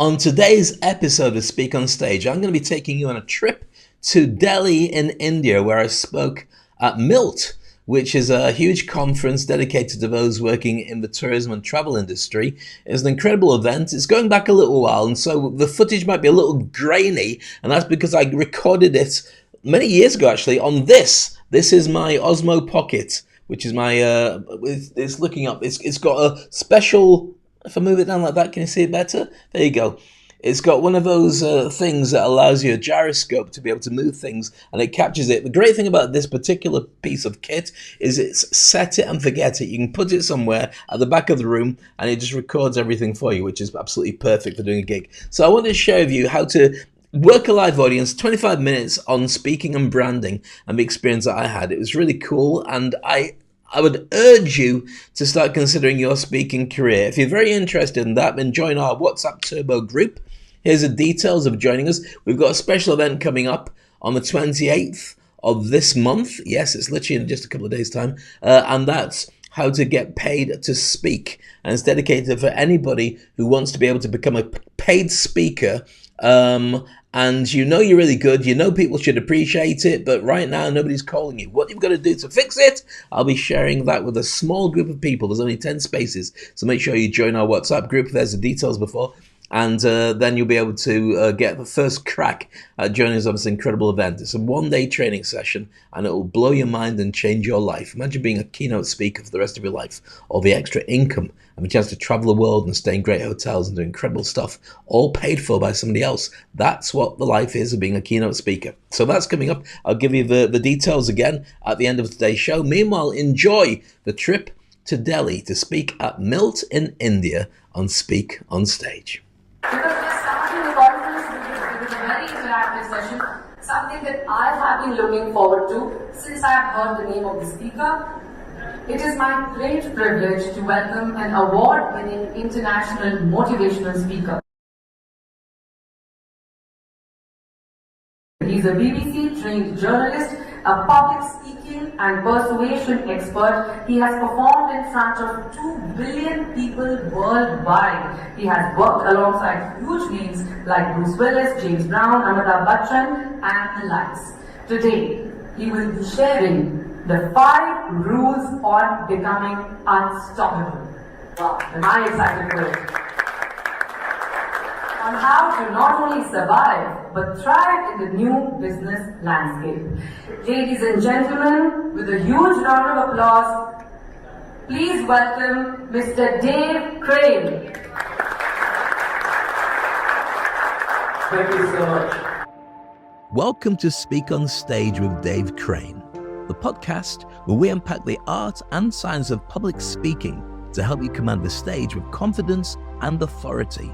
On today's episode of Speak on Stage, I'm going to be taking you on a trip to Delhi in India, where I spoke at MILT, which is a huge conference dedicated to those working in the tourism and travel industry. It's an incredible event. It's going back a little while, and so the footage might be a little grainy, and that's because I recorded it many years ago, actually, on this. This is my Osmo Pocket, which is my, it's looking up. It's got a special... If I move it down like that, can you see it better? There you go. It's got one of those things that allows you a gyroscope to be able to move things, and it captures it. The great thing about this particular piece of kit is it's set it and forget it. You can put it somewhere at the back of the room, and it just records everything for you, which is absolutely perfect for doing a gig. So I wanted to share with you how to work a live audience, 25 minutes on speaking and branding, and the experience that I had. It was really cool, and I would urge you to start considering your speaking career. If you're very interested in that, then join our WhatsApp Turbo group. Here's the details of joining us. We've got a special event coming up on the 28th of this month. Yes, it's literally in just a couple of days' time. And that's how to get paid to speak. And it's dedicated for anybody who wants to be able to become a paid speaker. And you know you're really good, you know people should appreciate it, but right now nobody's calling you. What you've got to do to fix it, I'll be sharing that with a small group of people. There's only 10 spaces, so make sure you join our WhatsApp group. There's the details before, and then you'll be able to get the first crack at joining us on this incredible event. It's a one-day training session, and it will blow your mind and change your life. Imagine being a keynote speaker for the rest of your life, all the extra income, and the chance to travel the world and stay in great hotels and do incredible stuff, all paid for by somebody else. That's what the life is of being a keynote speaker. So that's coming up. I'll give you the details again at the end of today's show. Meanwhile, enjoy the trip to Delhi to speak at MILT in India on Speak on Stage. Because we're starting the conference with a very interactive session, something that I have been looking forward to since I have heard the name of the speaker. It is my great privilege to welcome an award-winning international motivational speaker. He's a BBC-trained journalist, a public speaking and persuasion expert. He has performed in front of 2 billion people worldwide. He has worked alongside huge names like Bruce Willis, James Brown, Amitabh Bachchan, and the likes. Today, he will be sharing the 5 rules on becoming unstoppable. Wow, am I excited for it? On how to not only survive, but thrive in the new business landscape. Ladies and gentlemen, with a huge round of applause, please welcome Mr. davecrane. Thank you so much. Welcome to Speak on Stage with davecrane, the podcast where we unpack the art and science of public speaking to help you command the stage with confidence and authority.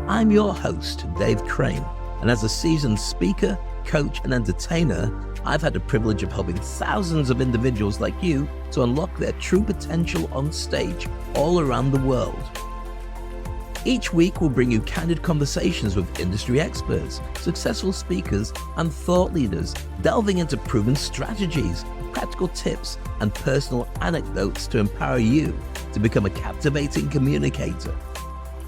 I'm your host, davecrane, and as a seasoned speaker, coach, and entertainer, I've had the privilege of helping thousands of individuals like you to unlock their true potential on stage all around the world. Each week, we'll bring you candid conversations with industry experts, successful speakers, and thought leaders, delving into proven strategies, practical tips, and personal anecdotes to empower you to become a captivating communicator.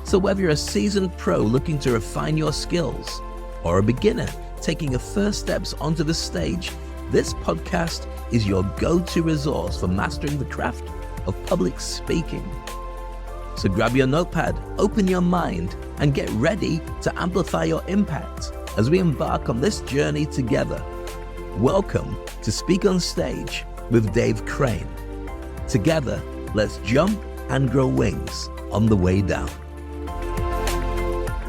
So whether you're a seasoned pro looking to refine your skills, or a beginner taking your first steps onto the stage, this podcast is your go-to resource for mastering the craft of public speaking. So grab your notepad, open your mind, and get ready to amplify your impact as we embark on this journey together. Welcome to Speak on Stage with davecrane. Together, let's jump and grow wings on the way down.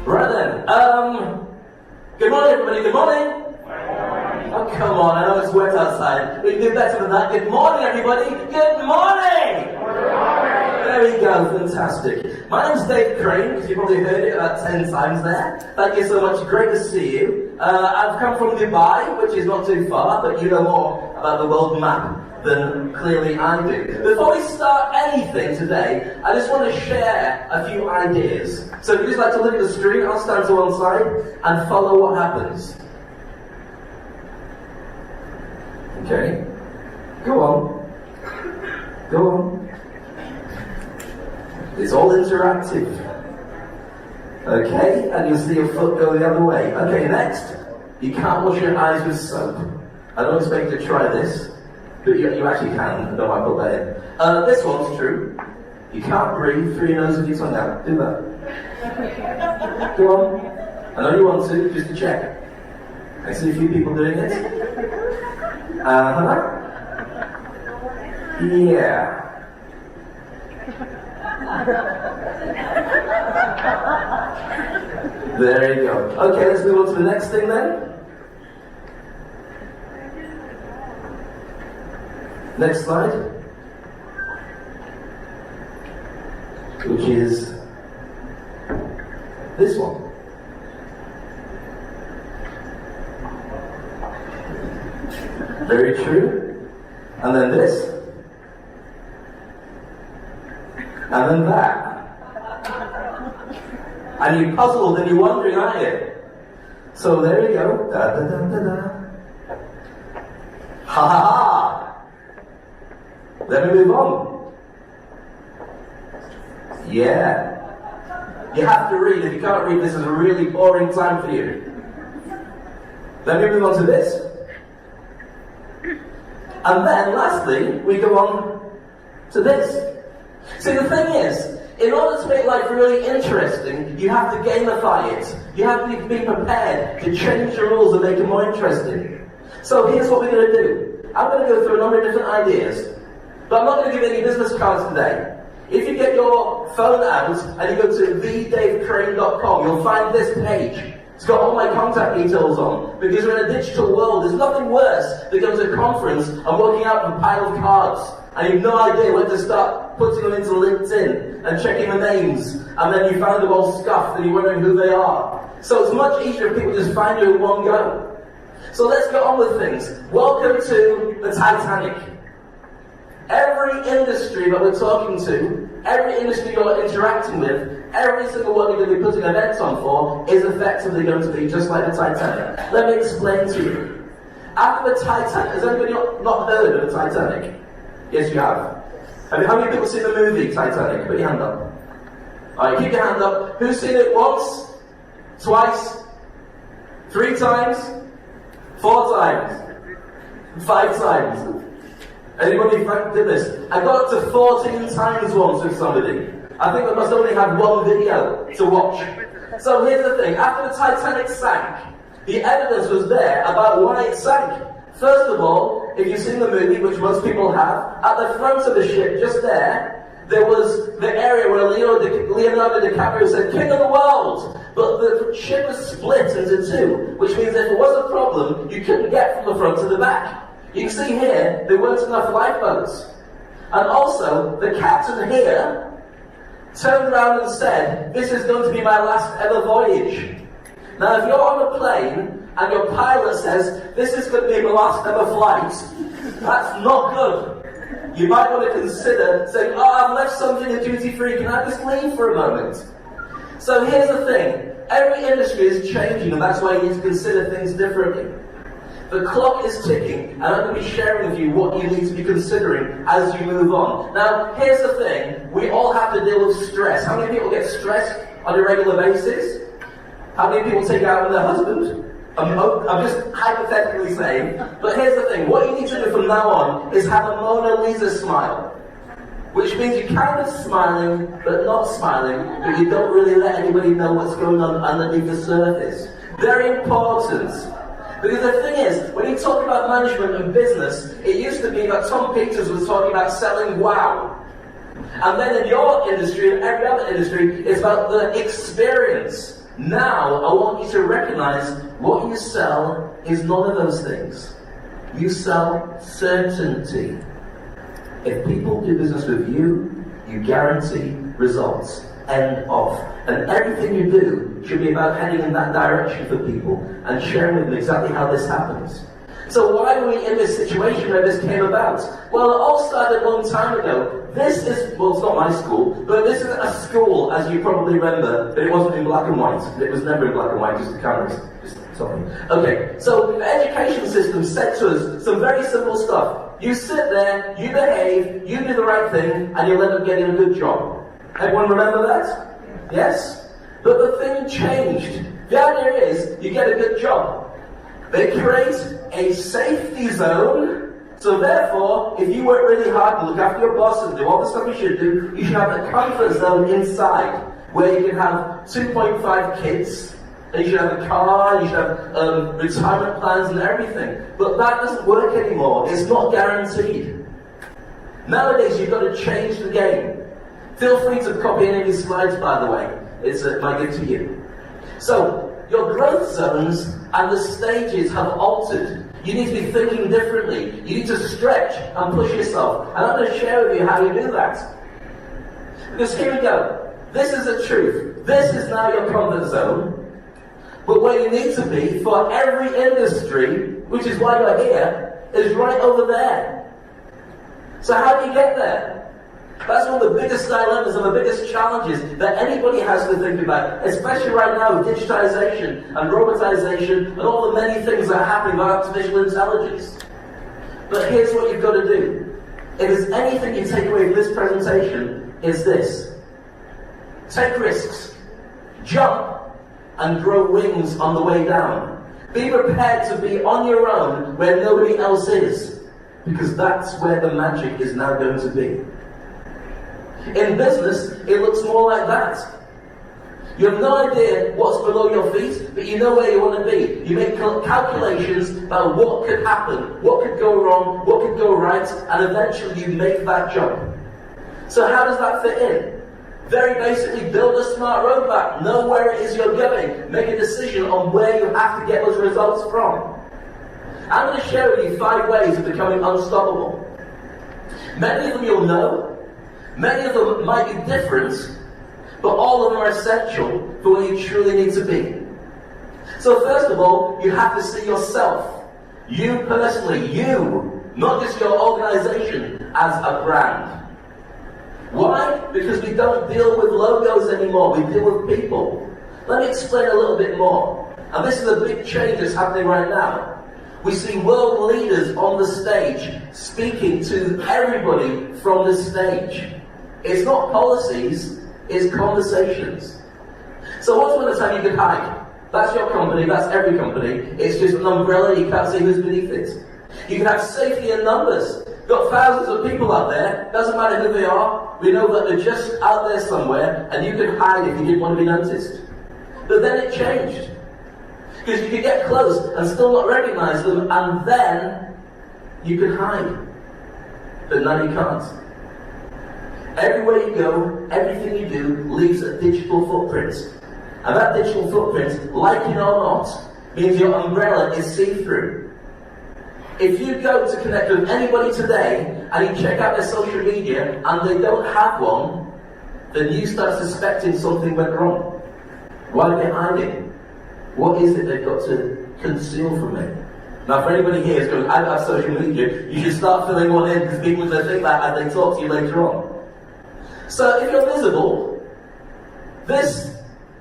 Right then, good morning everybody, good morning. Oh come on, I know it's wet outside. We can do better than that. Good morning everybody, good morning. There we go, fantastic. My name's davecrane, because you probably heard it about 10 times there. Thank you so much, great to see you. I've come from Dubai, which is not too far, but you know more about the world map than clearly I do. Before we start anything today, I just want to share a few ideas. So if you just like to look at the screen, I'll stand to one side and follow what happens. Okay, go on. Go on. It's all interactive. Okay, and you'll see your foot go the other way. Okay, next, you can't wash your eyes with soap. I don't expect you to try this, but you actually can. I don't want to put that in. This one's true. You can't breathe through your nose with your tongue out. Do that. Go on. I know you want to, just to check. I see a few people doing it. Yeah. There you go. Okay, let's move on to the next thing then. Next slide. Which is this one. Very true. And then this. And then that. And you're puzzled and you're wondering, aren't you? So there you go. Da da da da da. Ha ha ha. Let me move on. Yeah. You have to read. If you can't read, this is a really boring time for you. Let me move on to this. And then, lastly, we go on to this. See, the thing is, in order to make life really interesting, you have to gamify it. You have to be prepared to change the rules and make it more interesting. So here's what we're going to do. I'm going to go through a number of different ideas, but I'm not going to give any business cards today. If you get your phone out and you go to davecrane.com, you'll find this page. It's got all my contact details on, because we're in a digital world. There's nothing worse than going to a conference and walking out with a pile of cards, and you've no idea when to start putting them into LinkedIn and checking the names, and then you find them all scuffed and you're wondering who they are. So it's much easier if people just find you in one go. So let's get on with things. Welcome to the Titanic. Every industry that we're talking to, every industry you're interacting with, every single one you're going to be putting events on for is effectively going to be just like the Titanic. Let me explain to you. After the Titanic, has anybody not heard of the Titanic? Yes, you have. How many people seen the movie Titanic? Put your hand up. Alright, keep your hand up. Who's seen it once? Twice? 3 times? 4 times? 5 times? Anybody, thank goodness. I got up to 14 times once with somebody. I think I must only have one video to watch. So here's the thing. After the Titanic sank, the evidence was there about why it sank. First of all, if you've seen the movie, which most people have, at the front of the ship, just there was the area where Leonardo DiCaprio said, "King of the world!" But the ship was split into 2, which means if there was a problem, you couldn't get from the front to the back. You can see here, there weren't enough lifeboats. And also, the captain here turned around and said, "This is going to be my last ever voyage." Now, if you're on a plane and your pilot says, "This is going to be my last ever flight," that's not good. You might want to consider saying, "Oh, I've left something at duty free, can I just leave for a moment?" So here's the thing. Every industry is changing, and that's why you need to consider things differently. The clock is ticking, and I'm going to be sharing with you what you need to be considering as you move on. Now, here's the thing. We all have to deal with stress. How many people get stressed on a regular basis? How many people take it out on their husband? I'm just hypothetically saying. But here's the thing. What you need to do from now on is have a Mona Lisa smile. Which means you're kind of smiling, but not smiling, but you don't really let anybody know what's going on underneath the surface. Very important. Because the thing is, when you talk about management and business, it used to be that Tom Peters was talking about selling wow. And then in your industry and every other industry, it's about the experience. Now, I want you to recognize what you sell is none of those things. You sell certainty. If people do business with you, you guarantee results. End of. And everything you do should be about heading in that direction for people and sharing with them exactly how this happens. So why are we in this situation where this came about? Well, it all started a long time ago. This is, well, it's not my school, but this is a school, as you probably remember, but it wasn't in black and white. It was never in black and white, just the cameras. Sorry. Okay, so the education system said to us some very simple stuff. You sit there, you behave, you do the right thing, and you'll end up getting a good job. Everyone remember that? Yes? But the thing changed. The idea is, you get a good job. They create a safety zone. So therefore, if you work really hard and look after your boss and do all the stuff you should do, you should have a comfort zone inside where you can have 2.5 kids, and you should have a car, and you should have retirement plans and everything. But that doesn't work anymore. It's not guaranteed. Nowadays, you've got to change the game. Feel free to copy any of these slides, by the way. It's my gift to you. So, your growth zones and the stages have altered. You need to be thinking differently. You need to stretch and push yourself. And I'm going to share with you how you do that. Because here we go. This is the truth. This is now your comfort zone. But where you need to be for every industry, which is why you're here, is right over there. So how do you get there? That's one of the biggest dilemmas and the biggest challenges that anybody has to think about, especially right now with digitization and robotization and all the many things that are happening with artificial intelligence. But here's what you've got to do. If there's anything you take away from this presentation, is this. Take risks. Jump and grow wings on the way down. Be prepared to be on your own where nobody else is, because that's where the magic is now going to be. In business, it looks more like that. You have no idea what's below your feet, but you know where you want to be. You make calculations about what could happen, what could go wrong, what could go right, and eventually you make that jump. So how does that fit in? Very basically, build a smart roadmap. Know where it is you're going. Make a decision on where you have to get those results from. I'm going to share with you 5 ways of becoming unstoppable. Many of them you'll know. Many of them might be different, but all of them are essential for where you truly need to be. So first of all, you have to see yourself, you personally, you, not just your organization, as a brand. Why? Because we don't deal with logos anymore, we deal with people. Let me explain a little bit more. And this is a big change that's happening right now. We see world leaders on the stage speaking to everybody from the stage. It's not policies, it's conversations. So once upon a time you could hide. That's your company, that's every company. It's just an umbrella, you can't see who's beneath it. You can have safety in numbers. Got thousands of people out there, doesn't matter who they are, we know that they're just out there somewhere, and you could hide if you didn't want to be noticed. But then it changed. Because you could get close and still not recognize them, and then you could hide. But now you can't. Everywhere you go, everything you do leaves a digital footprint. And that digital footprint, like it or not, means your umbrella is see-through. If you go to connect with anybody today, and you check out their social media, and they don't have one, then you start suspecting something went wrong. Why are they hiding? What is it they've got to conceal from me? Now, for anybody here who's going, I don't have social media, you should start filling one in, because people will think that as they talk to you later on. So, if you're visible, this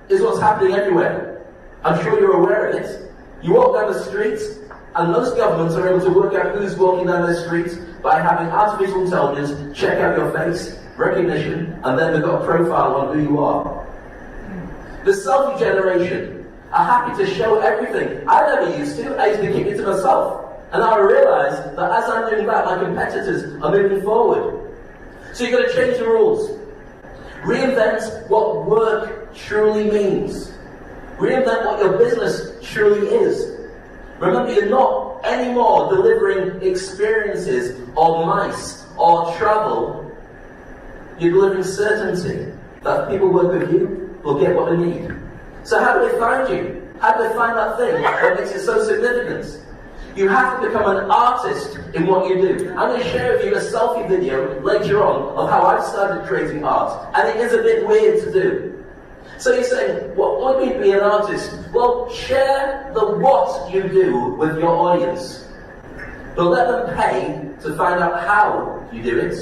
is what's happening everywhere. I'm sure you're aware of it. You walk down the street, and most governments are able to work out who's walking down the street by having artificial intelligence check out your face, recognition, and then they've got a profile on who you are. The selfie generation are happy to show everything. I never used to. I used to keep it to myself. And now I realise that as I'm doing that, my competitors are moving forward. So you've got to change the rules. Reinvent what work truly means. Reinvent what your business truly is. Remember, you're not anymore delivering experiences or mice or travel. You're delivering certainty that if people work with you, will get what they need. So how do they find you? How do they find that thing that makes it so significant? You have to become an artist in what you do. I'm going to share with you a selfie video later on of how I've started creating art. And it is a bit weird to do. So you're saying, what do you mean be an artist? Well, share the what you do with your audience. But let them pay to find out how you do it.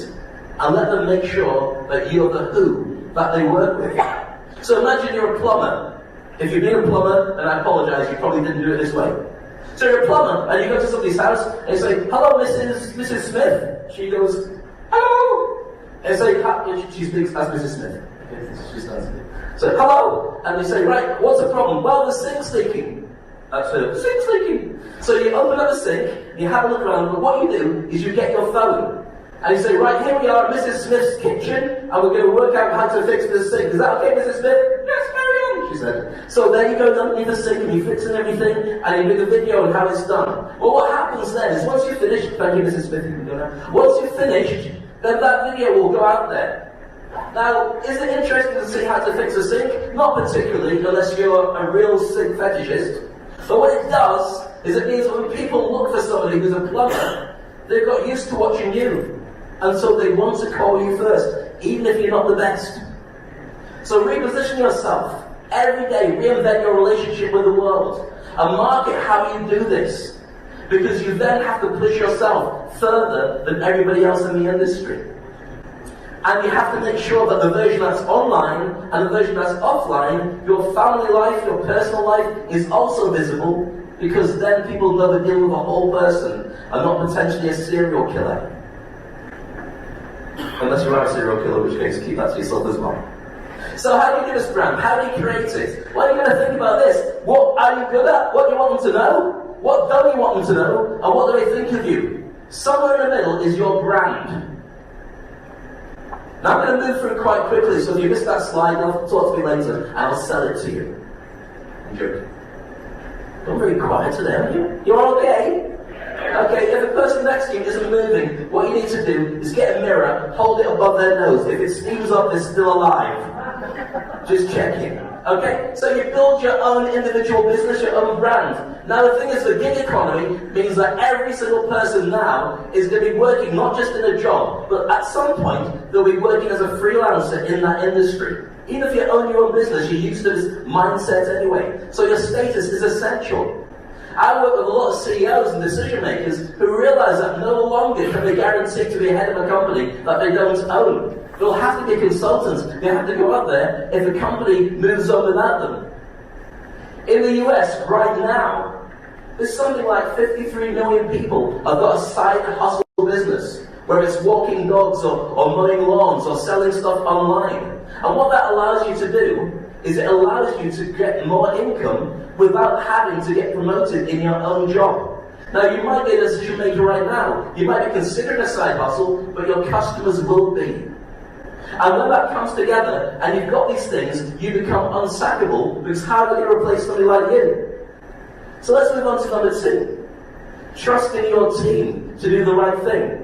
And let them make sure that you're the who that they work with. So imagine you're a plumber. If you've been a plumber, then I apologize, you probably didn't do it this way. So you're a plumber, and you go to somebody's house, and you say, hello, Mrs. Smith. She goes, hello. And say, she speaks as Mrs. Smith. She starts it. So, hello! And they say, right, what's the problem? Well, the sink's leaking. That's it. The sink's leaking. So you open up the sink, you have a look around, but what you do is you get your phone. And you say, right, here we are at Mrs. Smith's kitchen, and we're going to work out how to fix this sink. Is that okay, Mrs. Smith? Yes, carry on, she said. So there you go underneath the sink, and you fix and everything, and you make a video on how it's done. Well, what happens then is once you finish, thank you, Mrs. Smith, you can go now. Once you've finished, then that video will go out there. Now, is it interesting to see how to fix a sink? Not particularly, unless you're a real sink fetishist. But what it does is it means when people look for somebody who's a plumber, they've got used to watching you. And so they want to call you first, even if you're not the best. So reposition yourself. Every day, reinvent your relationship with the world. And market how you do this. Because you then have to push yourself further than everybody else in the industry. And you have to make sure that the version that's online and the version that's offline, your family life, your personal life, is also visible, because then people know to deal with a whole person and not potentially a serial killer. Unless you are a serial killer, in which case keep that to yourself as well. So how do you do this brand? How do you create it? Well, you're going to think about this. What are you good at? What do you want them to know? What don't you want them to know? And what do they think of you? Somewhere in the middle is your brand. Now I'm going to move through it quite quickly, so if you missed that slide, you'll talk to me later, and I'll sell it to you. I'm joking. You're very quiet today, aren't you? You're okay? Okay, if the person next to you isn't moving, what you need to do is get a mirror, hold it above their nose. If it steams up, they're still alive. Just checking. Okay? So you build your own individual business, your own brand. Now the thing is, the gig economy means that every single person now is going to be working not just in a job, but at some point they'll be working as a freelancer in that industry. Even if you own your own business, you're used to this mindset anyway. So your status is essential. I work with a lot of CEOs and decision makers who realize that no longer can they guarantee to be head of a company that they don't own. They'll have to be consultants. They have to go out there if the company moves on without them. In the US, right now, there's something like 53 million people have got a side hustle business, where it's walking dogs or mowing lawns or selling stuff online. And what that allows you to do is it allows you to get more income without having to get promoted in your own job. Now, you might be a decision maker right now. You might be considering a side hustle, but your customers will be. And when that comes together, and you've got these things, you become unsackable, because how are they going to replace somebody like you? So let's move on to number 2. Trust in your team to do the right thing.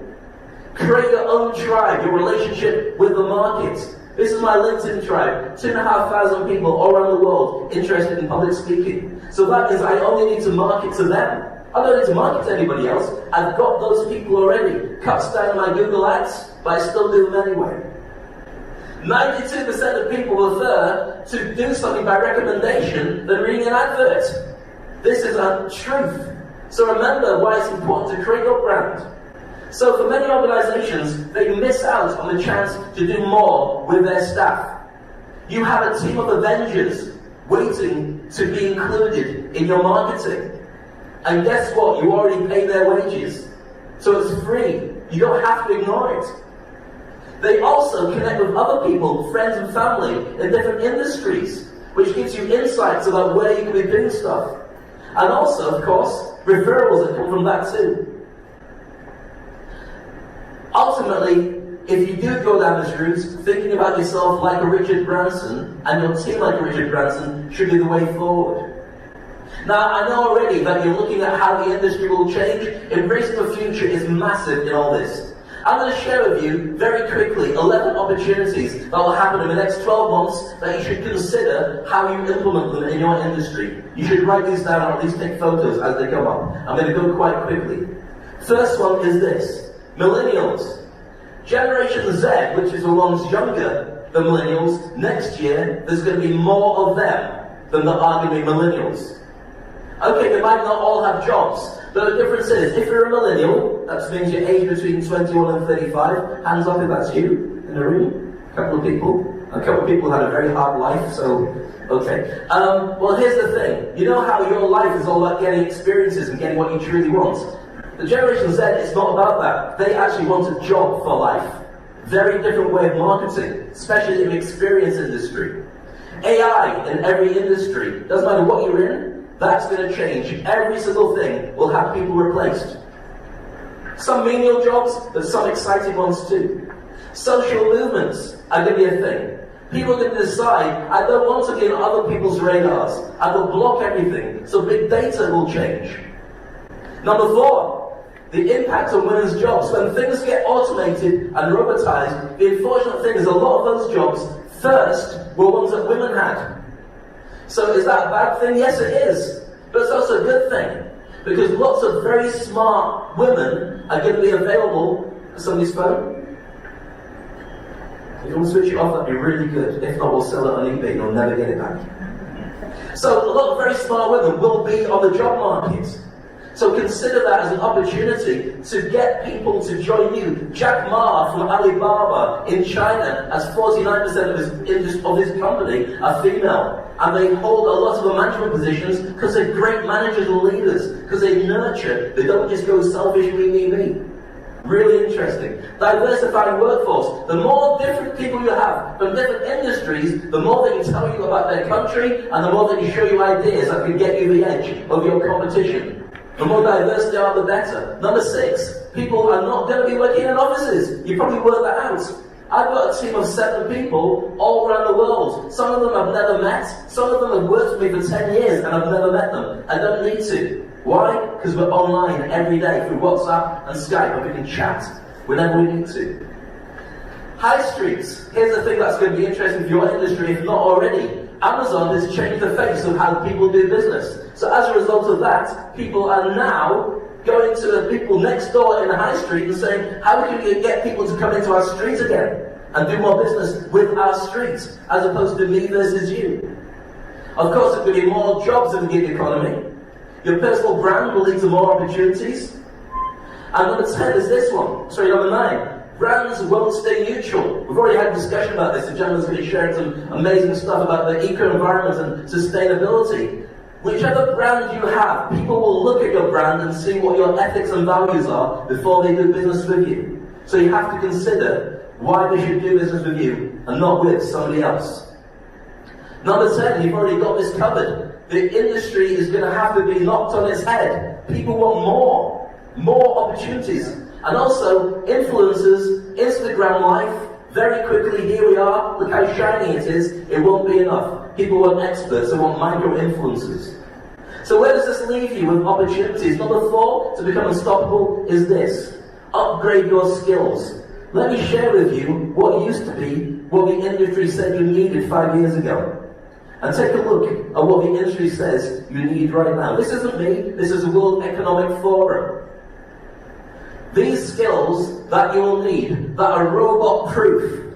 Create your own tribe, your relationship with the market. This is my LinkedIn tribe, 2,500 people all around the world interested in public speaking. So that means I only need to market to them. I don't need to market to anybody else. I've got those people already. Cuts down my Google ads, but I still do them anyway. 92% of people prefer to do something by recommendation than reading an advert. This is a truth. So remember why it's important to create your brand. So for many organizations, they miss out on the chance to do more with their staff. You have a team of Avengers waiting to be included in your marketing. And guess what? You already pay their wages. So it's free. You don't have to ignore it. They also connect with other people, friends and family in different industries, which gives you insights about where you can be doing stuff. And also, of course, referrals that come from that too. Ultimately, if you do go down this route, thinking about yourself like a Richard Branson and your team like a Richard Branson should be the way forward. Now, I know already that you're looking at how the industry will change. Embracing the future is massive in all this. I'm going to share with you, very quickly, 11 opportunities that will happen in the next 12 months that you should consider how you implement them in your industry. You should write these down or at least take photos as they come up. I'm going to go quite quickly. First one is this. Millennials. Generation Z, which is the ones younger than millennials, next year there's going to be more of them than there are going to be millennials. Okay, they might not all have jobs, but the difference is, if you're a millennial, that means you're aged between 21 and 35, hands up if that's you in the room, a couple of people had a very hard life, so, okay. Well, here's the thing, you know how your life is all about getting experiences and getting what you truly want? The Generation Z, it's not about that. They actually want a job for life. Very different way of marketing, especially in the experience industry. AI in every industry, doesn't matter what you're in, that's going to change. Every single thing will have people replaced. Some menial jobs, but some exciting ones too. Social movements are going to be a thing. People are going to decide, I don't want to be on other people's radars. I will block everything. So big data will change. Number 4, the impact on women's jobs. When things get automated and robotized, the unfortunate thing is a lot of those jobs first were ones that women had. So is that a bad thing? Yes, it is. But it's also a good thing. Because lots of very smart women are going to be available for somebody's phone. If you want to switch it off, that'd be really good. If not, we'll sell it on eBay and you'll never get it back. So a lot of very smart women will be on the job market. So consider that as an opportunity to get people to join you. Jack Ma from Alibaba in China has 49% of his company are female. And they hold a lot of the management positions because they're great managers and leaders. Because they nurture. They don't just go selfish, me. Really interesting. Diversifying workforce. The more different people you have from different industries, the more they can tell you about their country and the more they can show you ideas that can get you the edge of your competition. The more diverse they are, the better. Number 6, people are not going to be working in offices. You probably worked that out. I've got a team of 7 people all around the world. Some of them I've never met. Some of them have worked with me for 10 years and I've never met them. I don't need to. Why? Because we're online every day through WhatsApp and Skype and we can chat whenever we need to. High streets. Here's the thing that's going to be interesting for your industry, if not already. Amazon has changed the face of how people do business. So as a result of that, people are now going to the people next door in the high street and saying, how can we get people to come into our street again and do more business with our streets, as opposed to me versus you? Of course, there's going to be more jobs in the gig economy. Your personal brand will lead to more opportunities. And number 10 is this one. Sorry, number 9. Brands won't stay neutral. We've already had a discussion about this. The gentleman's going to be sharing some amazing stuff about the eco-environment and sustainability. Whichever brand you have, people will look at your brand and see what your ethics and values are before they do business with you. So you have to consider why they should do business with you and not with somebody else. Number 10, you've already got this covered. The industry is going to have to be knocked on its head. People want more opportunities. And also, influencers, Instagram life, very quickly, here we are, look how shiny it is, it won't be enough. People want experts, they want micro-influencers. So where does this leave you with opportunities? Number 4, to become unstoppable, is this. Upgrade your skills. Let me share with you what used to be what the industry said you needed 5 years ago. And take a look at what the industry says you need right now. This isn't me, this is the World Economic Forum. These skills that you will need, that are robot-proof,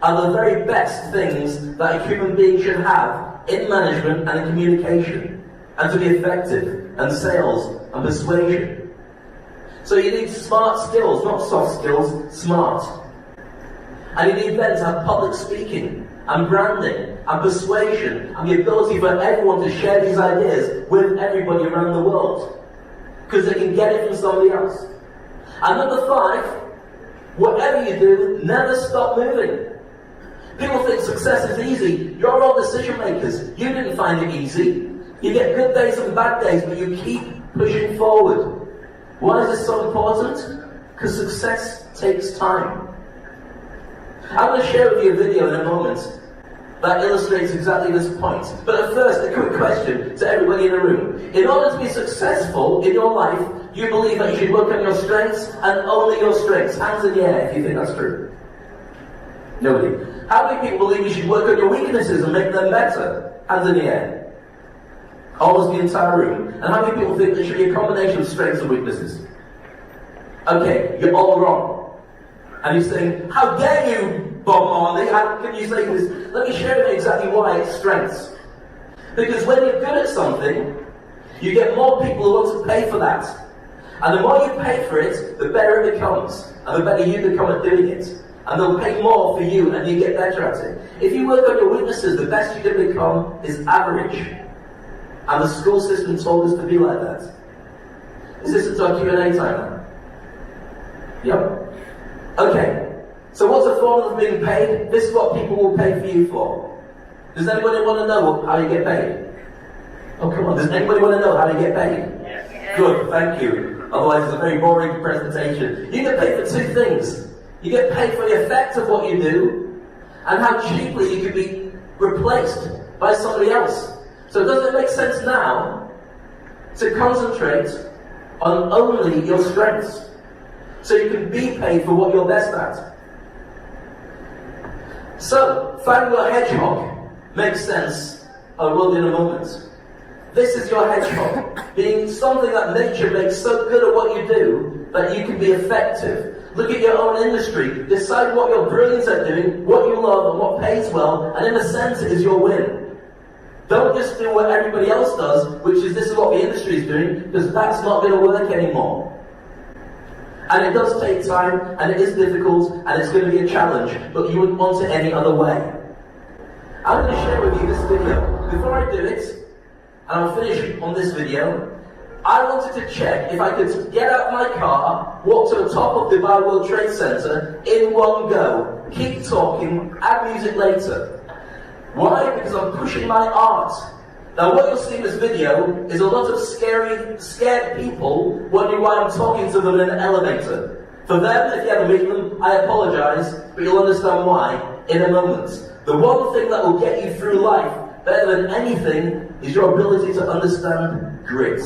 are the very best things that a human being should have in management and in communication, and to be effective, and sales, and persuasion. So you need smart skills, not soft skills, smart. And you need then to have public speaking, and branding, and persuasion, and the ability for everyone to share these ideas with everybody around the world. Because they can get it from somebody else. And number 5, whatever you do, never stop moving. People think success is easy. You're all decision makers. You didn't find it easy. You get good days and bad days, but you keep pushing forward. Why is this so important? Because success takes time. I'm going to share with you a video in a moment that illustrates exactly this point. But at first, a quick question to everybody in the room. In order to be successful in your life, you believe that you should work on your strengths and only your strengths. Hands in the air if you think that's true. Nobody. How many people believe you should work on your weaknesses and make them better? Hands in the air. Almost the entire room. And how many people think there should be a combination of strengths and weaknesses? Okay, you're all wrong. And you're saying, how dare you, Bob Marley? How can you say this? Let me share with you exactly why it's strengths. Because when you're good at something, you get more people who want to pay for that. And the more you pay for it, the better it becomes. And the better you become at doing it. And they'll pay more for you and you get better at it. If you work on your weaknesses, the best you can become is average. And the school system told us to be like that. Is this our Q&A time now? Yep. Okay. So what's the formula of being paid? This is what people will pay for you for. Does anybody want to know how you get paid? Oh, come on. Does anybody want to know how you get paid? Yes. Good, thank you. Otherwise it's a very boring presentation. You get paid for two things. You get paid for the effect of what you do and how cheaply you can be replaced by somebody else. So does it make sense now to concentrate on only your strengths so you can be paid for what you're best at? So, finding your hedgehog makes sense. I will in a moment. This is your hedgehog, being something that nature makes so good at what you do that you can be effective. Look at your own industry. Decide what you're brilliant at doing, what you love, and what pays well, and in a sense it is your win. Don't just do what everybody else does, which is this is what the industry is doing, because that's not going to work anymore. And it does take time, and it is difficult, and it's going to be a challenge, but you wouldn't want it any other way. I'm going to share with you this video. Before I do it, and I'll finish on this video, I wanted to check if I could get out my car, walk to the top of the Dubai World Trade Center in one go, keep talking, add music later. Why? Because I'm pushing my art. Now what you'll see in this video is a lot of scared people wondering why I'm talking to them in an elevator. For them, if you ever meet them, I apologize, but you'll understand why in a moment. The one thing that will get you through life better than anything is your ability to understand grit.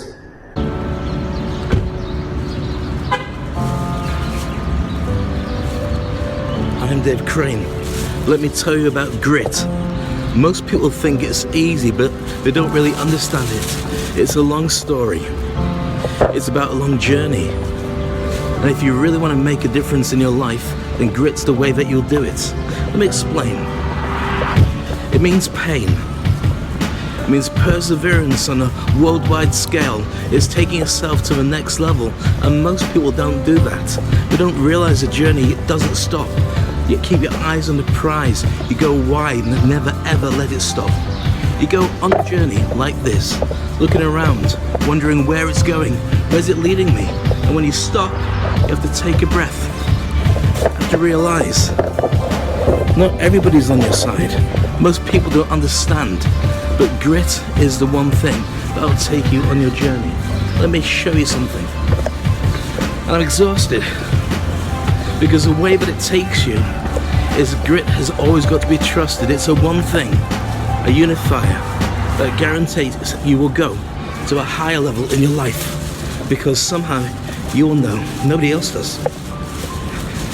I'm Dave Crane. Let me tell you about grit. Most people think it's easy, but they don't really understand it. It's a long story. It's about a long journey. And if you really want to make a difference in your life, then grit's the way that you'll do it. Let me explain. It means pain. It means perseverance on a worldwide scale. It's taking yourself to the next level, and most people don't do that. They don't realize the journey doesn't stop. You keep your eyes on the prize. You go wide and never ever let it stop. You go on a journey like this, looking around, wondering where it's going, where's it leading me? And when you stop, you have to take a breath. You have to realize, not everybody's on your side. Most people don't understand, but grit is the one thing that'll take you on your journey. Let me show you something. And I'm exhausted, because the way that it takes you is grit has always got to be trusted. It's a one thing, a unifier that guarantees you will go to a higher level in your life, because somehow you will know nobody else does.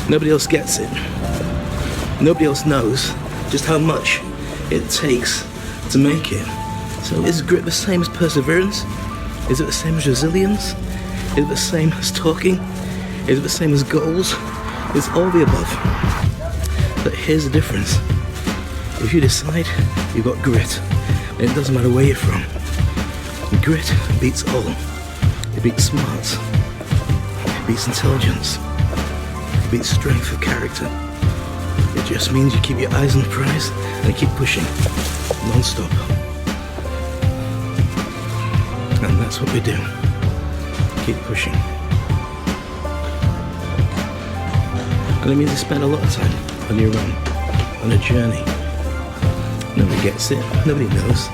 Nobody else gets it. Nobody else knows just how much it takes to make it. So is grit the same as perseverance? Is it the same as resilience? Is it the same as talking? Is it the same as goals? It's all the above. But here's the difference. If you decide you've got grit, then it doesn't matter where you're from. Grit beats all. It beats smarts. It beats intelligence. It beats strength of character. It just means you keep your eyes on the prize and you keep pushing, non-stop. And that's what we do. Keep pushing. And it means you spend a lot of time on your own, on a journey. Nobody gets it, nobody knows,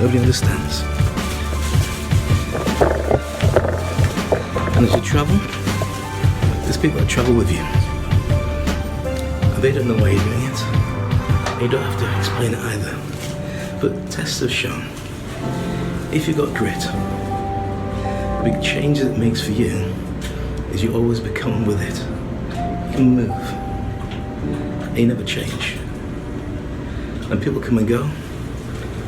nobody understands. And as you travel, there's people that travel with you. And they don't know why you're doing it. And you don't have to explain it either. But tests have shown, if you've got grit, the big change that it makes for you is you always become with it. You can move, and you never change. And people come and go,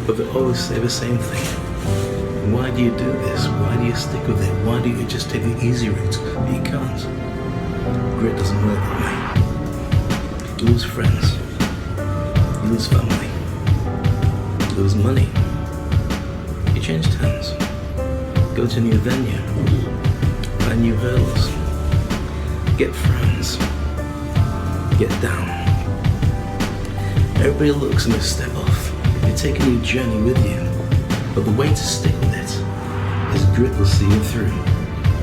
but they always say the same thing. Why do you do this? Why do you stick with it? Why do you just take the easy route? But you can't. Grit doesn't work that way. You lose friends, you lose family, you lose money, you change towns, go to a new venue, find new hurdles, get friends, get down. Everybody looks and they step off. You take a new journey with you, but the way to stick with it is grit will see you through.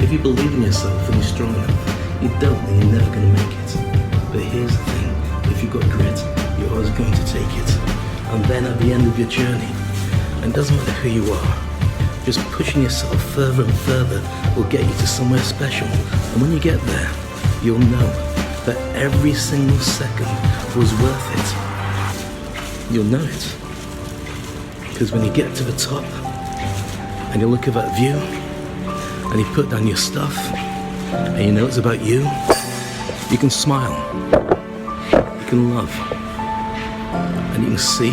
If you believe in yourself and you're strong enough, you don't, then you're never going to make it. But here's the thing, if you've got grit, you're always going to take it. And then at the end of your journey, and it doesn't matter who you are, just pushing yourself further and further will get you to somewhere special. And when you get there, you'll know that every single second was worth it. You'll know it. Because when you get to the top, and you look at that view, and you put down your stuff, and you know it's about you can smile, you can love, and you can see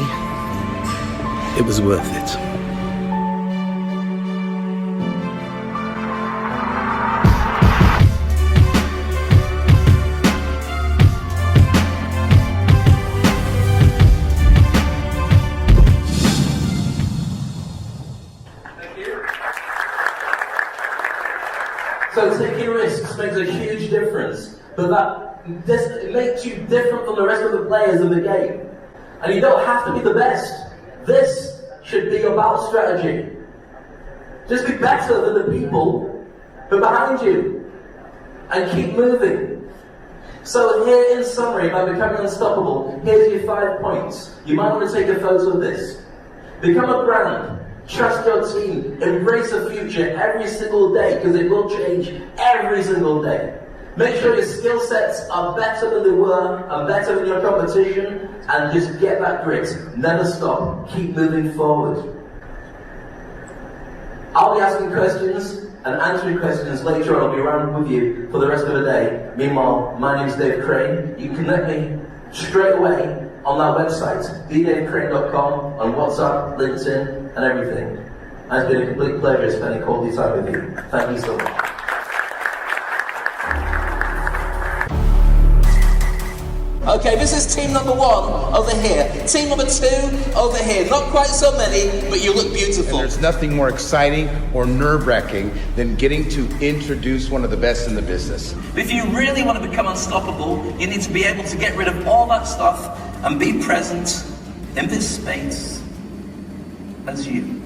it was worth it. So taking risks makes a huge difference, but it makes you different from the rest of the players in the game. And you don't have to be the best. This should be about strategy. Just be better than the people who are behind you, and keep moving. So here in summary, by becoming unstoppable, here's your 5 points. You might want to take a photo of this. Become a brand. Trust your team. Embrace the future every single day, because it will change every single day. Make sure your skill sets are better than they were and better than your competition, and just get that grit. Never stop. Keep moving forward. I'll be asking questions and answering questions later on. I'll be around with you for the rest of the day. Meanwhile, my name's Dave Crane. You can connect me straight away on that website, davecrane.com, on WhatsApp, LinkedIn, and everything. And it's been a complete pleasure spending quality time with you. Thank you so much. Okay, this is team number 1 over here. Team number 2 over here. Not quite so many, but you look beautiful. And there's nothing more exciting or nerve-wracking than getting to introduce one of the best in the business. If you really want to become unstoppable, you need to be able to get rid of all that stuff and be present in this space as you.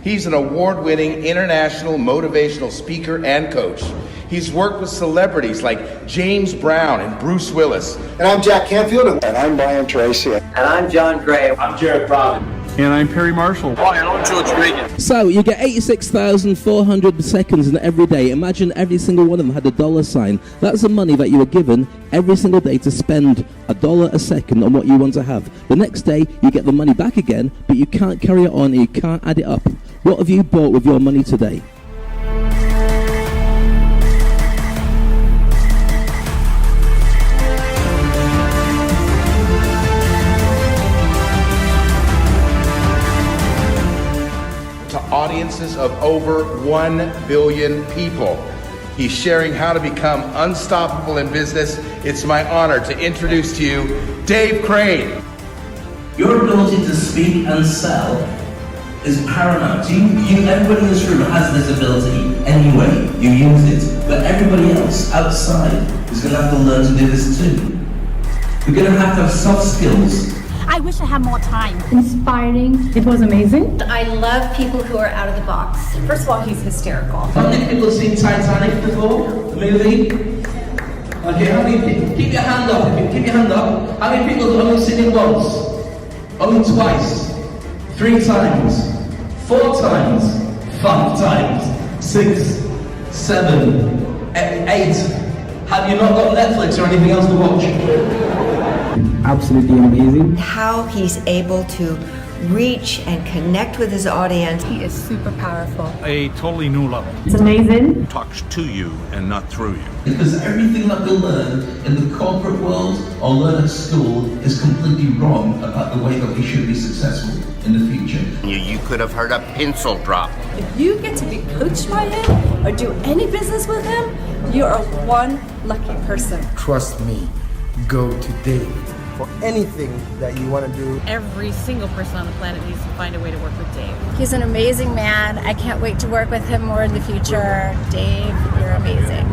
He's an award-winning international motivational speaker and coach. He's worked with celebrities like James Brown and Bruce Willis. And I'm Jack Canfield. And I'm Brian Tracy. And I'm John Gray. I'm Jared Robin. And I'm Perry Marshall. Hi, and I'm George Regan. So you get 86,400 seconds in every day. Imagine every single one of them had a dollar sign. That's the money that you were given every single day to spend $1 a second on what you want to have. The next day you get the money back again, but you can't carry it on and you can't add it up. What have you bought with your money today? Audiences of over 1 billion people. He's sharing how to become unstoppable in business. It's my honor to introduce to you Dave Crane. Your ability to speak and sell is paramount. Everybody in this room has this ability anyway. You use it. But everybody else outside is going to have to learn to do this too. You're going to have soft skills. I wish I had more time. Inspiring. It was amazing. I love people who are out of the box. First of all, he's hysterical. How many people have seen Titanic before? The movie? Okay, how many people? Keep your hand up. Keep your hand up. How many people have only seen it once? Only twice? 3 times? 4 times? 5 times? 6, 7, 8. Have you not got Netflix or anything else to watch? Absolutely amazing. How he's able to reach and connect with his audience. He is super powerful. A totally new level. It's amazing. Talks to you and not through you. Because everything that we learn in the corporate world or learn at school is completely wrong about the way that we should be successful in the future. You could have heard a pencil drop. If you get to be coached by him or do any business with him, you are one lucky person. Trust me. Go to Dave for anything that you want to do. Every single person on the planet needs to find a way to work with Dave. He's an amazing man. I can't wait to work with him more in the future. Dave, you're amazing.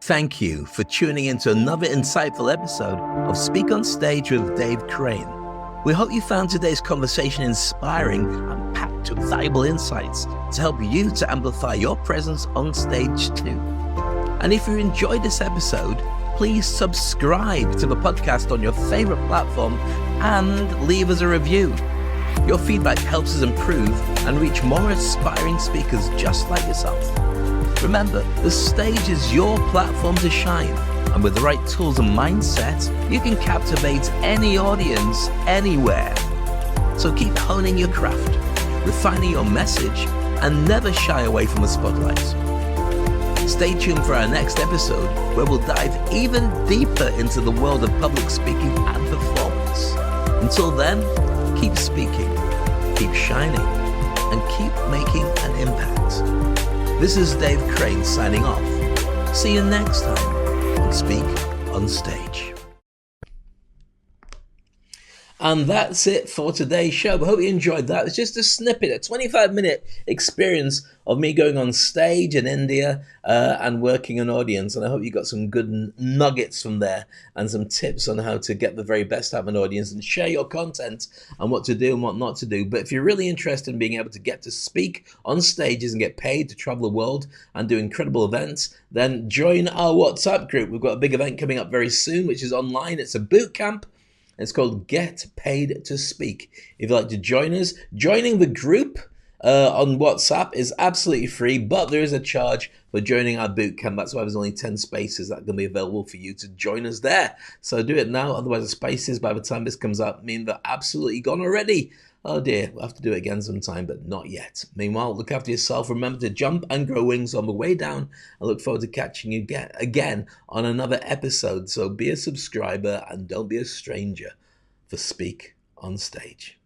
Thank you for tuning in to another insightful episode of Speak on Stage with Dave Crane. We hope you found today's conversation inspiring and packed with valuable insights to help you to amplify your presence on stage too. And if you enjoyed this episode, please subscribe to the podcast on your favorite platform and leave us a review. Your feedback helps us improve and reach more aspiring speakers just like yourself. Remember, the stage is your platform to shine, and with the right tools and mindset, you can captivate any audience anywhere. So keep honing your craft, refining your message, and never shy away from the spotlight. Stay tuned for our next episode, where we'll dive even deeper into the world of public speaking and performance. Until then, keep speaking, keep shining, and keep making an impact. This is Dave Crane signing off. See you next time on Speak on Stage. And that's it for today's show. I hope you enjoyed that. It's just a snippet, a 25-minute experience of me going on stage in India and working an audience. And I hope you got some good nuggets from there and some tips on how to get the very best out of an audience and share your content and what to do and what not to do. But if you're really interested in being able to get to speak on stages and get paid to travel the world and do incredible events, then join our WhatsApp group. We've got a big event coming up very soon, which is online. It's a boot camp. It's called Get Paid to Speak. If you'd like to join us, joining the group on WhatsApp is absolutely free, but there is a charge for joining our bootcamp. That's why there's only 10 spaces that are going to be available for you to join us there. So do it now, otherwise the spaces by the time this comes out mean they're absolutely gone already. Oh dear, we'll have to do it again sometime, but not yet. Meanwhile, look after yourself. Remember to jump and grow wings on the way down. I look forward to catching you again on another episode. So be a subscriber and don't be a stranger for Speak on Stage.